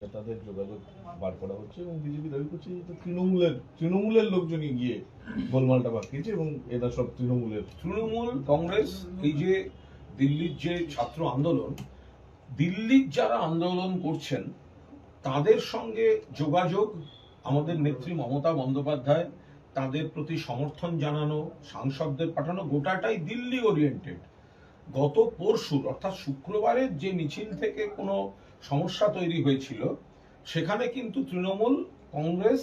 তাদের যোগাযোগ বার করা হচ্ছে এবং বিজেপি দাবি করছে যে তৃণমূলের লোকজনই গিয়ে গোলমালটা পাকিয়েছে এবং এটা সব তৃণমূল কংগ্রেস। এই যে দিল্লির যে ছাত্র আন্দোলন, দিল্লির যারা আন্দোলন করছেন তাদের সঙ্গে যোগাযোগ, আমাদের নেত্রী মমতা বন্দ্যোপাধ্যায় তাদের প্রতি সমর্থন জানানো, সাংসদদের পাঠানো, গোটাটাই দিল্লি ওরিয়েন্টেড। গত পরশুর অর্থাৎ শুক্রবারের যে মিছিল থেকে কোনো সমস্যা তৈরি হয়েছিল সেখানে কিন্তু তৃণমূল কংগ্রেস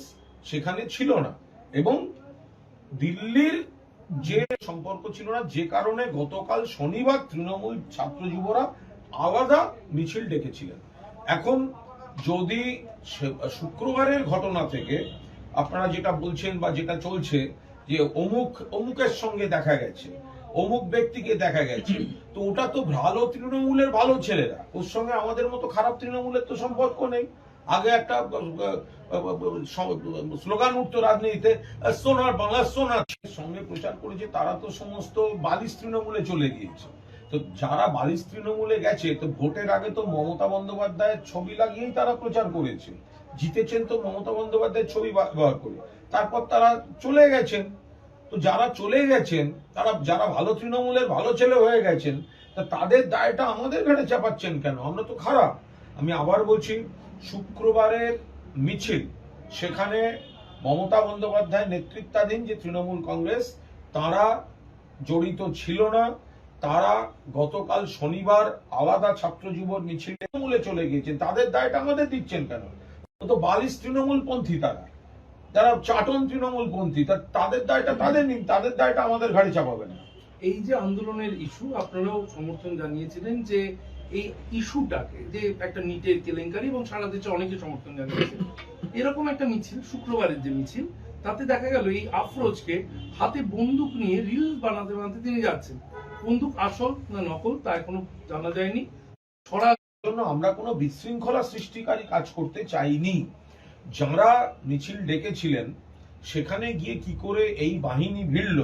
সেখানে ছিল না, এবং দিল্লির যে সম্পর্ক ছিল না, যে কারণে গতকাল শনিবার তৃণমূল ছাত্র যুবরা আলাদা মিছিল ডেকেছিলেন। এখন যদি শুক্রবারের ঘটনা থেকে আপনারা যেটা বলছেন বা যেটা চলছে যে অমুকের সঙ্গে দেখা গেছে, অমুক ব্যক্তিকে দেখা গেছে, তো ওটা তো ভালো তৃণমূলের ভালো ছেলেরা, ওর সঙ্গে আমাদের মতো খারাপ তৃণমূলের তো সম্পর্ক নেই। আগে একটা স্লোগান উঠতো রাজনীতিতে, সোনার বাংলা সোনার সঙ্গে প্রচার করেছে, তারা তো সমস্ত বালিশ তৃণমূলে চলে গিয়েছে। তো যারা বালিশ তৃণমূলে গেছে, তো ভোটের আগে তো মমতা বন্দ্যোপাধ্যায়ের ছবি লাগিয়েই তারা প্রচার করেছে, জিতেছেন তো মমতা বন্দ্যোপাধ্যায়ের ছবি ব্যবহার করে, তারপর তারা চলে গেছেন। তো যারা চলে গেছেন, তারা যারা ভালো তৃণমূলের ভালো ছেলে হয়ে গেছেন, তা তাদের দায়টা আমাদের ঘাড়ে চাপাচ্ছেন কেন? আমরা তো খারাপ। আমি আবার বলছি, শুক্রবারের মিছিল, সেখানে মমতা বন্দ্যোপাধ্যায় নেতৃত্বাধীন যে তৃণমূল কংগ্রেস তারা জড়িত ছিল না। তারা গতকাল শনিবার আলাদা ছাত্র যুবর মিছিল তৃণমূলে চলে গিয়েছেন, তাদের দায়টা আমাদের দিচ্ছেন কেন? তো বালিশ তৃণমূল পন্থী তারা, যারা চাটন তৃণমূল পন্থী, তাদের দায়টা তাদের নিন, তাদের দায়টা আমাদের ঘাড়ে চাপাবেন না। এই যে আন্দোলনের ইস্যু, আপনারাও সমর্থন জানিয়েছিলেন যে এই ইস্যুটাকে, যে একটা নিটের কেলেঙ্কারি, এবং সারা দেশে অনেকে সমর্থন জানিয়েছেন। এরকম একটা মিছিল, শুক্রবারের যে মিছিল, তাতে দেখা গেল এই আফরোজকে হাতে বন্দুক নিয়ে রিলস বানাতে বানাতে তিনি যাচ্ছেন। বন্দুক আসল না নকল তা এখনো জানা যায়নি। জন্য আমরা কোনো বিশৃঙ্খলা সৃষ্টিকারী কাজ করতে চাইনি। যারা মিছিল ডেকেছিলেন সেখানে গিয়ে কি করে এই বাহিনী ভিড়ল,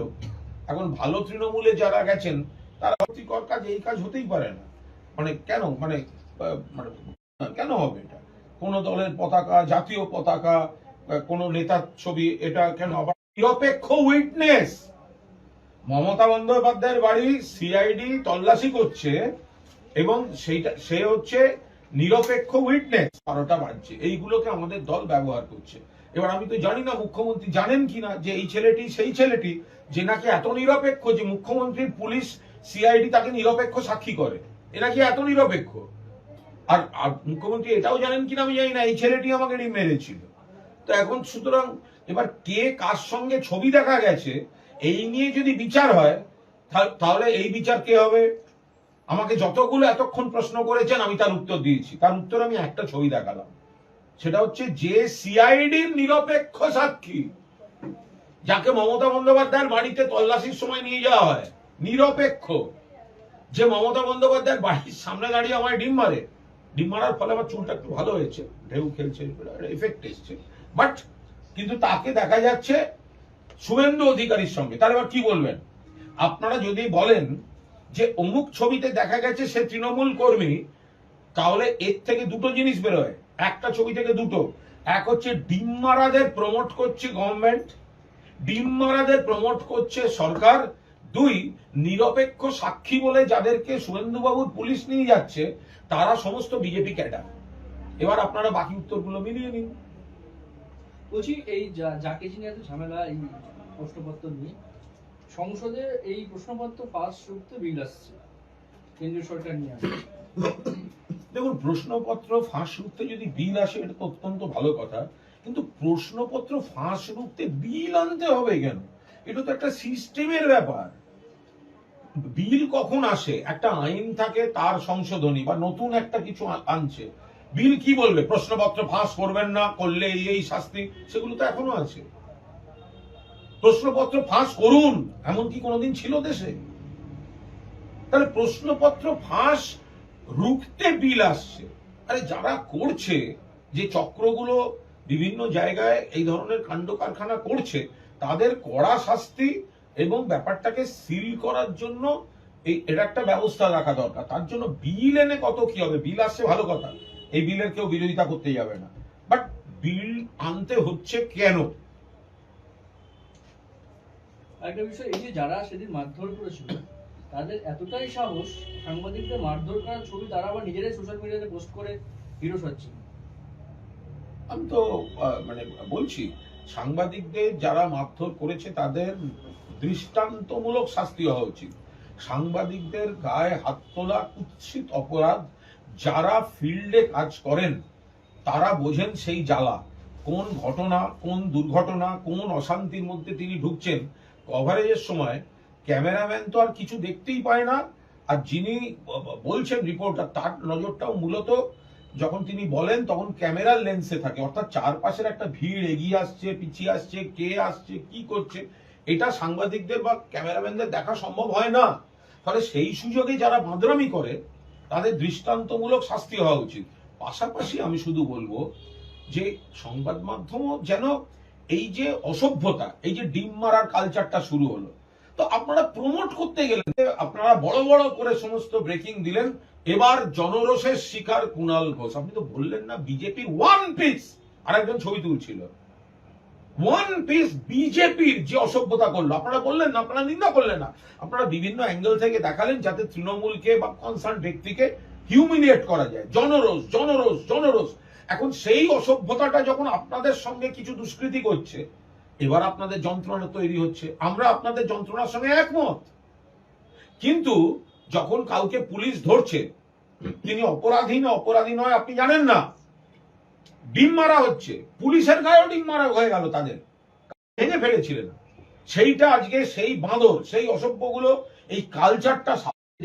এখন ভালো তৃণমূলে যারা গেছেন তারা ক্ষতিকর কাজ, এই কাজ হতেই পারে না। মানে কেন, মানে কেন হবে এটা? কোন দলের পতাকা, জাতীয় পতাকা, কোন নেতার ছবি, এটা কেন? আবার নিরপেক্ষ উইটনেস, মমতা বন্দ্যোপাধ্যায়ের বাড়ি সিআইডি তল্লাশি করছে এবং সে হচ্ছে নিরপেক্ষ উইটনেস। 12টা বাজছে, এইগুলোকে আমাদের দল ব্যবহার করছে। এবার আমি তো জানি না মুখ্যমন্ত্রী জানেন কিনা যে এই ছেলেটি সেই ছেলেটি যে নাকি এত নিরপেক্ষ যে মুখ্যমন্ত্রীর পুলিশ সিআইডি তাকে নিরপেক্ষ সাক্ষী করে, এ নাকি এত নিরপেক্ষ। আর মুখ্যমন্ত্রী এটাও জানেন কিনা আমি জানি না, এই ছেলেটি আমাকে মেরেছিল। তো এখন সুতরাং এবার কে কার সঙ্গে ছবি দেখা গেছে এই নিয়ে যদি বিচার হয়, তাহলে এই বিচার কে হবে? আমাকে যতগুলো এতক্ষণ প্রশ্ন করেছেন আমি তার উত্তর দিয়েছি, তার উত্তর আমি একটা ছবি দেখালাম। সেটা হচ্ছে যে সিআইডির নিরপেক্ষ সাক্ষী, যাকে মমতা বন্দ্যোপাধ্যায়ের বাড়িতে তল্লাশির সময় নিয়ে যাওয়া হয়, নিরপেক্ষ, যে মমতা বন্দ্যোপাধ্যায়ের বাড়ির সামনে দাঁড়িয়ে আমায় ডিম মারে, ডিম মারার ফলে আমার চুলটা একটু ভালো হয়েছে, ঢেউ খেলছে, এফেক্ট এসছে, বাট কিন্তু তাকে দেখা যাচ্ছে শুভেন্দু অধিকারীর সঙ্গে। তার এবার কি বলবেন আপনারা? যদি বলেন যে অমুক ছবিতে দেখা গেছে সে তৃণমূল কর্মী, তাহলে এর থেকে দুটো জিনিস বেরোয়, একটা ছবি থেকে দুটো। এক হচ্ছে ডিম মারাদের প্রমোট করছে গভর্নমেন্ট, ডিম মারাদের প্রমোট করছে সরকার। দুই, নিরপেক্ষ সাক্ষী বলে যাদেরকে শুভেন্দুবাবুর পুলিশ নিয়ে যাচ্ছে তারা সমস্ত বিজেপি ক্যাডার। এবার আপনারা বাকি উত্তরগুলো মিলিয়ে নিন। বলছি, এই যাকে যিনি এত ঝামেলা এই প্রশ্নপত্র নিয়ে, সংসদে এই প্রশ্নপত্র পাস করতে বিল আসছে, কেন্দ্রীয় সরকার নিয়ে আসছে। দেখুন, প্রশ্নপত্র ফাঁস রুখতে যদি বিল আসে এটা তো অত্যন্ত ভালো কথা, কিন্তু প্রশ্নপত্র ফাঁস রুখতে বিল আনতে হবে কেন? এটা তো একটা সিস্টেমের ব্যাপার। বিল কখন আসে? একটা আইন থাকে, তার সংশোধনী বা নতুন একটা কিছু আনছে, বিল কি বলবে? প্রশ্নপত্র ফাঁস করবেন না, করলে এই শাস্তি, সেগুলো তো এখনো আছে। প্রশ্নপত্র ফাঁস করুন এমন কি কোনোদিন ছিল দেশে? তাহলে প্রশ্নপত্র ফাঁস রুখতে বিল আসছে। আরে যারা করছে, যে চক্রগুলো বিভিন্ন জায়গায় এই ধরনের কাণ্ড কারখানা করছে, তাদের কড়া শাস্তি এবং ব্যাপারটাকে সিল করার জন্য এটা একটা ব্যবস্থা রাখা দরকার। তার জন্য বিল এনে কত কি হবে? বিল আসছে ভালো কথা, এই বিলের কেউ বিরোধিতা করতে যাবে না, বাট বিল আনতে হচ্ছে কেন? আরেকটা বিষয়, এই যে যারা সেদিন মারধর করেছিল তাদের এতটাই সাহস, সাংবাদিকদের মারধর করার ছবি তারা আবার নিজেরাই সোশ্যাল মিডিয়াতে পোস্ট করে হিরো সাজছে। আমি তো মানে বলছি, সাংবাদিকদের যারা মারধর করেছে তাদের দৃষ্টান্তমূলক শাস্তি হওয়া উচিত। সাংবাদিকদের গায়ে হাত তোলা কুৎসিত অপরাধ। যারা ফিল্ডে কাজ করেন তারা বোঝেন সেই জ্বালা, কোন ঘটনা, কোন দুর্ঘটনা, কোন অশান্তির মধ্যে তিনি ঢুকছেন। কভারেজের সময় ক্যামেরাম্যান তো আর কিছু দেখতেই পায় না, আর যিনি বলছেন রিপোর্টার তার নজরটাও মূলত যখন তিনি বলেন তখন ক্যামেরার লেন্সে থাকে, অর্থাৎ চারপাশের একটা ভিড় এগিয়ে আসছে, পিছিয়ে আসছে, কে আসছে, কি করছে, এটা সাংবাদিকদের বা ক্যামেরাম্যানদের দেখা সম্ভব হয় না। ফলে সেই সুযোগে যারা বাঁদরামি করে তাদের দৃষ্টান্তমূলক শাস্তি হওয়া উচিত। পাশাপাশি আমি শুধু বলবো যে সংবাদ মাধ্যমও যেন এই যে অসভ্যতা, এই যে ডিম মারার কালচারটা শুরু হলো, তো আপনারা প্রমোট করতে গেলেন, আপনারা বড় বড় করে সমস্ত ব্রেকিং দিলেন। এবার জনরোষের শিকার কুণাল ঘোষ। আপনি তো বললেন না বিজেপির ওয়ান পিস, আর একজন ছবি তুলছিল, ওয়ান পিস বিজেপির যে অসভ্যতা করলো আপনারা বললেন না, আপনারা নিন্দা করলেন না, আপনারা বিভিন্ন অ্যাঙ্গেল থেকে দেখালেন যাতে তৃণমূলকে বা কনসার্ন ব্যক্তিকে হিউমিলিয়েট করা যায়। জনরোষ, জনরোষ, জনরোষ। এখন সেই অসভ্যতাটা যখন আপনাদের সঙ্গে কিছু দুষ্কৃতি করছে, এবার আপনাদের যন্ত্রণা তৈরি হচ্ছে। আমরা আপনাদের যন্ত্রণার সঙ্গে একমত, কিন্তু যখন কাউকে পুলিশ ধরছে তিনি অপরাধী না অপরাধী নয় আপনি জানেন না, ডিম মারা হচ্ছে, পুলিশের গায়েও ডিম মারা হয়ে গেল, তাদের ভেঙে ফেলেছিলেন। সেইটা আজকে সেই বাঁদর, সেই অসভ্যগুলো, এই কালচারটা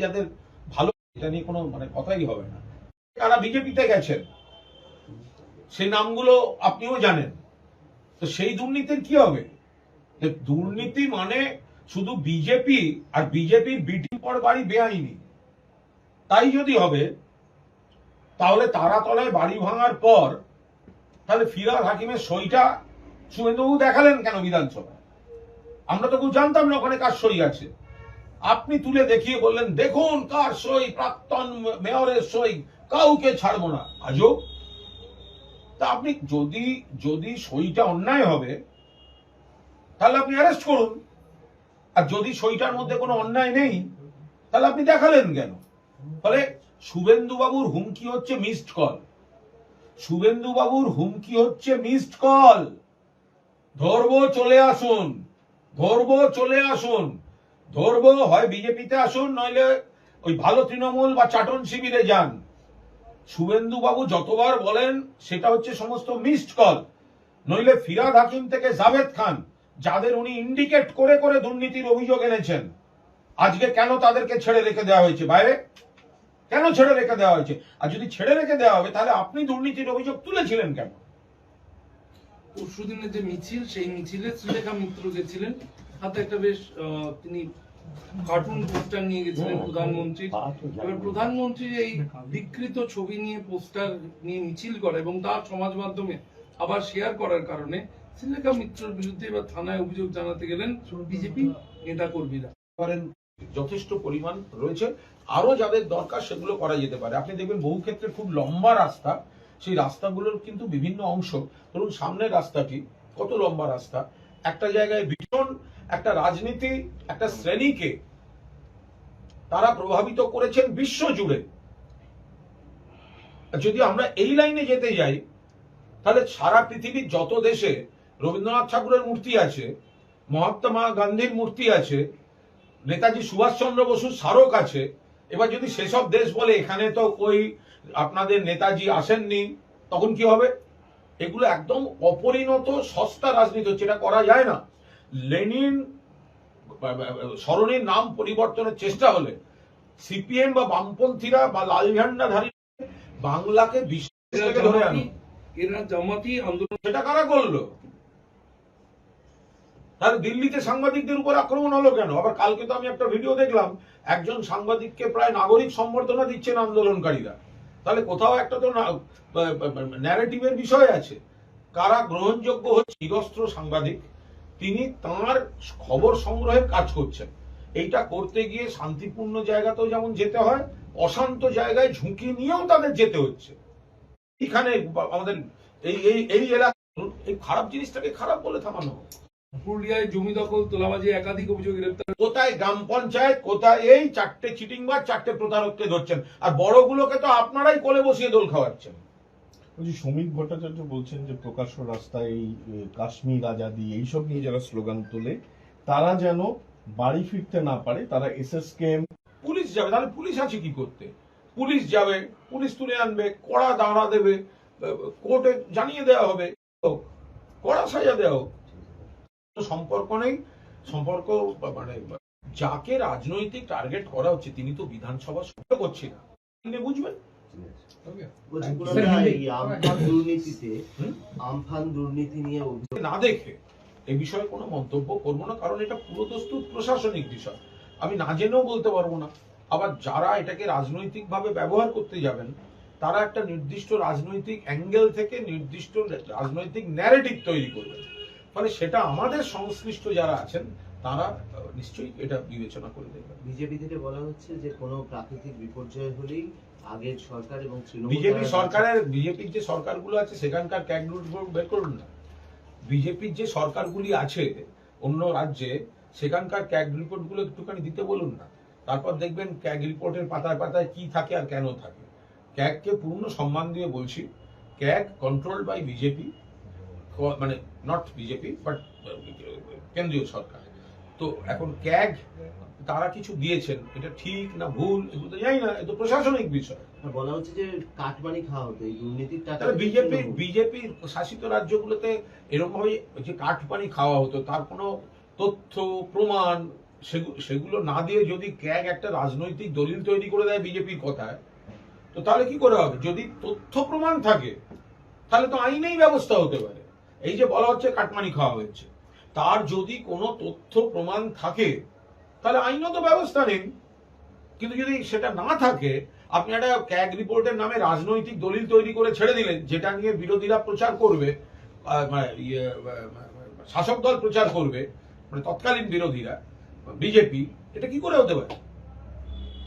যাদের ভালো, এটা নিয়ে কোনো মানে কথাই হবে না। তারা বিজেপিতে গেছেন, সেই নামগুলো আপনিও জানেন। তো সেই দুর্নীতির কি হবে? দুর্নীতি মানে শুধু বিজেপি, আর বিজেপির বিটিং পর বাড়ি বেআইনি। তাই যদি হবে তাহলে তারাতলায় বাড়ি ভাঙার পর তাহলে ফিরহাদ হাকিমের সইটা শুভেন্দুবাবু দেখালেন কেন বিধানসভায়? আমরা তো কেউ জানতাম না ওখানে কার সই আছে। আপনি তুলে দেখিয়ে বললেন দেখুন কার সই, প্রাক্তন মেয়রের সই, কাউকে ছাড়বো না। আজও তা আপনি যদি সইটা অন্যায় হবে তাহলে আপনি অ্যারেস্ট করুন, আর যদি সইটার মধ্যে কোনো অন্যায় নেই তাহলে আপনি দেখালেন কেন? ফলে শুভেন্দুবাবুর হুমকি হচ্ছে মিসড কল। শুভেন্দুবাবুর হুমকি হচ্ছে মিসড কল। ধরবো চলে আসুন, ধরবো চলে আসুন, ধরবো হয় বিজেপিতে আসুন, নইলে ওই ভালো তৃণমূল বা চাটন শিবিরে যান। শুভেন্দুবাবু যতবার বলেন সেটা হচ্ছে সমস্ত মিসড কল। নইলে ফিরহাদ হাকিম থেকে জাভেদ খান, যাদের উনি ইন্ডিকেট করে করে দুর্নীতির অভিযোগ এনেছেন, আজকে কেন তাদেরকে ছেড়ে রেখে দেওয়া হয়েছে বাইরে? কেন ছেড়ে রেখে দেওয়া হয়েছে? আর যদি ছেড়ে রেখে দেওয়া হবে তাহলে আপনি দুর্নীতির অভিযোগ তুলেছিলেন কেন? পরশুদিনের যে মিছিল, সেই মিছিলে শ্রীলেখা মিত্র গেছিলেন, হাতে একটা বেশ তিনি কার্টুন পোস্টার নিয়ে গেছিলেন প্রধানমন্ত্রীর। এবার প্রধানমন্ত্রীর এই বিকৃত ছবি নিয়ে পোস্টার নিয়ে মিছিল করে এবং তার সমাজ মাধ্যমে আবার শেয়ার করার কারণে শ্রীলেখা মিত্রের বিরুদ্ধে এবার থানায় অভিযোগ জানাতে গেলেন বিজেপি নেতা কর্মীরা। যথেষ্ট পরিমাণ রয়েছে, আরো যাদের দরকার সেগুলো করা যেতে পারে। আপনি দেখবেন বহু ক্ষেত্রে খুব লম্বা রাস্তা, সেই রাস্তাগুলোর কিন্তু বিভিন্ন অংশ, ধরুন সামনের রাস্তাটি কত লম্বা রাস্তা, একটা জায়গায় ভীষণ একটা রাজনীতি, একটা শ্রেণীকে তারা প্রভাবিত করেছেন বিশ্ব জুড়ে। যদি আমরা এই লাইনে যেতে যাই তাহলে সারা পৃথিবীর যত দেশে রবীন্দ্রনাথ ঠাকুরের মূর্তি আছে, মহাত্মা গান্ধীর মূর্তি আছে, নেতাজি সুভাষচন্দ্র বসুর স্মারক আছে, এবার যদি সেসব দেশ বলে এখানে তো ওই আপনাদের নেতাজি আসেননি, তখন কি হবে? এগুলো একদম অপরিণত সস্তা রাজনীতি হচ্ছে, এটা করা যায় না। লেনিন স্মরণের নাম পরিবর্তনের চেষ্টা হলে সিপিএম বা বামপন্থীরা বা লাল ঝান্ডাধারী বাংলাকে বিশ্ব থেকে ধরে আনো, এরা জামাতি আন্দোলন, সেটা কারা করলো? তাহলে দিল্লিতে সাংবাদিকদের উপর আক্রমণ হলো কেন? আবার কালকে তো আমি একটা ভিডিও দেখলাম, একজন সাংবাদিককে প্রায় নাগরিক সম্বর্ধনা দিচ্ছেন আন্দোলনকারীরা। তাহলে কোথাও একটা তো ন্যারেটিভের বিষয় আছে। কারা গ্রহণযোগ্য হচ্ছে? নিরস্ত্র সাংবাদিক, তিনি তাঁর খবর সংগ্রহের কাজ করছেন। এইটা করতে গিয়ে শান্তিপূর্ণ জায়গাতেও যেমন যেতে হয়, অশান্ত জায়গায় ঝুঁকি নিয়েও তাদের যেতে হচ্ছে। এখানে আমাদের এই এই এই এলাকা এই খারাপ জিনিসটাকে খারাপ বলে থামানো হোক। পুরুলিয়ায় জমি দখল তোলাবাজি একাধিক অভিযোগ গ্রেপ্তার। কোথায় গ্রাম পঞ্চায়েত, কোথায় এই 4টে চিটিংবাজ, 4টে প্রতারককে ধরছেন, আর বড়গুলোকে তো আপনারাই কোলে বসিয়ে দোল খাওয়াচ্ছেন। বলছি শ্রমিক ভট্টাচার্য বলছেন যে প্রকাশ্য রাস্তায় এই কাশ্মীর আজাদি এইসব নিয়ে যারা স্লোগান তোলে তারা যেন বাড়ি ফিরতে না পারে, তারা এসএসকেএম। পুলিশ যাবে, তাহলে পুলিশ আছে কি করতে? পুলিশ যাবে, পুলিশ তুলে আনবে, কড়া দাঁড়া দেবে, কোর্টে জানিয়ে দেওয়া হবে, কড়া সাজা দেওয়া হোক। সম্পর্ক নেই, সম্পর্ক মানে যাকে রাজনৈতিক টার্গেট করা হচ্ছে তিনি তো বিধানসভা সভ্য করছে না, তিনি বুঝবেন। বলছি পুরোটা এই আমফান দুর্নীতিতে আমফান দুর্নীতি নিয়ে অভিযোগ না দেখে এ বিষয়ে কোনো মন্তব্য করবো না, কারণ এটা পুরোদস্তুর প্রশাসনিক বিষয়, আমি না জেনেও বলতে পারবো না। আবার যারা এটাকে রাজনৈতিকভাবে ব্যবহার করতে যাবেন তারা একটা নির্দিষ্ট রাজনৈতিক অ্যাঙ্গেল থেকে নির্দিষ্ট রাজনৈতিক ন্যারেটিভ তৈরি করবেন, ফলে সেটা আমাদের সংশ্লিষ্ট যারা আছেন তারা নিশ্চয়ই এটা বিবেচনা করে দেখবেন। বিজেপি থেকে বলা হচ্ছে যে কোনো প্রাকৃতিক বিপর্যয় হলেই আগের সরকার এবং তৃণমূল বিজেপির যে সরকারগুলো আছে সেখানকার ক্যাগ রিপোর্ট বের করুন না। বিজেপির যে সরকারগুলি আছে অন্য রাজ্যে সেখানকার ক্যাগ রিপোর্ট গুলো একটুখানি দিতে বলুন না, তারপর দেখবেন ক্যাগ রিপোর্টের পাতায় পাতায় কি থাকে আর কেন থাকে। ক্যাগকে পূর্ণ সম্মান দিয়ে বলছি, ক্যাগ কন্ট্রোলড বাই বিজেপি, মানে নট বিজেপি বাট কেন্দ্রীয় সরকার। তো এখন ক্যাগ তারা কিছু দিয়েছেন, এটা ঠিক না ভুল এগুলো তো জানি না, এটা প্রশাসনিক বিষয়। বলা হচ্ছে যে কাটমানি খাওয়া হতো এই দুর্নীতির টাকা। বিজেপি শাসিত রাজ্যগুলোতে এরকম ভাবে যে কাঠপানি খাওয়া হতো তার কোনো তথ্য প্রমাণ সেগুলো না দিয়ে যদি ক্যাগ একটা রাজনৈতিক দলিল তৈরি করে দেয় বিজেপির কথায়, তো তাহলে কি করে হবে? যদি তথ্য প্রমাণ থাকে তাহলে তো আইনেই ব্যবস্থা হতে পারে। এই যে বলা হচ্ছে কাটমানি খাওয়া হয়েছে, তার যদি কোনো তথ্য প্রমাণ থাকে তাহলে আইনত ব্যবস্থা নেই। কিন্তু যদি সেটা না থাকে, আপনি একটা ক্যাগ রিপোর্টের নামে রাজনৈতিক দলিল তৈরি করে ছেড়ে দিলেন, যেটা নিয়ে বিরোধীরা প্রচার করবে, শাসক দল প্রচার করবে, মানে তৎকালীন বিরোধীরা, বিজেপি, এটা কি করে হতে পারে?